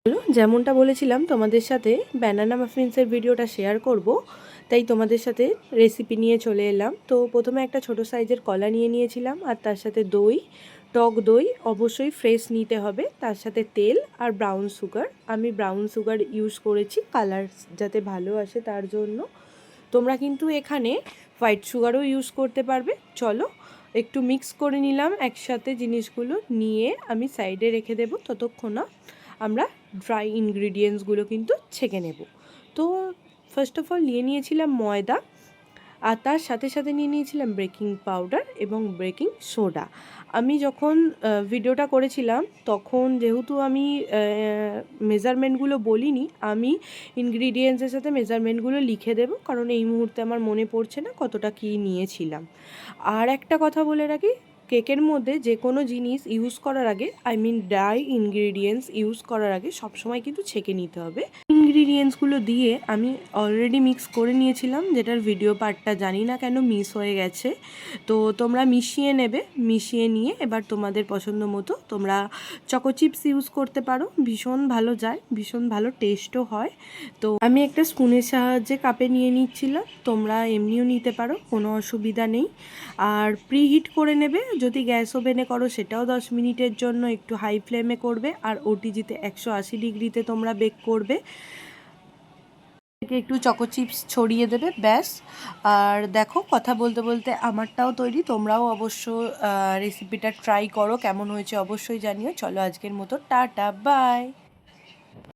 যেমনটা বলেছিলাম তোমাদের সাথে ব্যানানা মাফিন্সের ভিডিওটা শেয়ার করব, তাই তোমাদের সাথে রেসিপি নিয়ে চলে এলাম। তো প্রথমে একটা ছোট সাইজের কলা নিয়ে নিয়েছিলাম, আর তার সাথে দই, টক দই অবশ্যই ফ্রেশ নিতে হবে, তার সাথে তেল আর ব্রাউন সুগার। আমি ব্রাউন সুগার ইউজ করেছি কালার যাতে ভালো আসে তার জন্য। তোমরা কিন্তু এখানে হোয়াইট সুগারও ইউজ করতে পারবে। চলো একটু মিক্স করে নিলাম একসাথে, জিনিসগুলো নিয়ে আমি সাইডে রেখে দেবো, ততক্ষণ না আমরা ড্রাই ইনগ্রিডিয়েন্টসগুলো কিন্তু ছেঁকে নেব। তো ফার্স্ট অফ অল নিয়ে নিয়েছিলাম ময়দা, আর তার সাথে সাথে নিয়ে নিয়েছিলাম বেকিং পাউডার এবং বেকিং সোডা। আমি যখন ভিডিওটা করেছিলাম তখন যেহেতু আমি মেজারমেন্টগুলো বলিনি, আমি ইনগ্রিডিয়েন্টসের সাথে মেজারমেন্টগুলো লিখে দেবো, কারণ এই মুহূর্তে আমার মনে পড়ছে না কতটা কী নিয়েছিলাম। আর একটা কথা বলে রাখি, কেকের মধ্যে যে কোনো জিনিস ইউজ করার আগে, I mean dry ingredients use করার আগে সবসময় কিন্তু ছেঁকে নিতে হবে। ইনগ্রিডিয়েন্টসগুলো দিয়ে আমি অলরেডি মিক্স করে নিয়েছিলাম, যেটার ভিডিও পার্টটা জানি না কেন মিস হয়ে গেছে। তো তোমরা মিশিয়ে নেবে, মিশিয়ে নিয়ে এবার তোমাদের পছন্দ মতো তোমরা চকো চিপস ইউজ করতে পারো, ভীষণ ভালো যায়, ভীষণ ভালো টেস্টও হয়। তো আমি একটা স্পুনের সাহায্যে কাপে নিয়ে নিচ্ছিলাম, তোমরা এমনিও নিতে পারো, কোনো অসুবিধা নেই। আর প্রিহিট করে নেবে, যদি গ্যাস ওভেনে করো সেটাও 10 মিনিটের জন্য একটু হাই ফ্লেমে করবে, আর ওটিজিতে 180 ডিগ্রিতে তোমরা বেক করবে। একটু চকো চিপস ছড়িয়ে দেবে, ব্যাস। আর দেখো কথা বলতে বলতে আমারটাও তৈরি, তোমরাও অবশ্য রেসিপিটা ট্রাই করো, কেমন হয়েছে অবশ্যই জানিও। চলো আজকের মতো টাটা, বাই।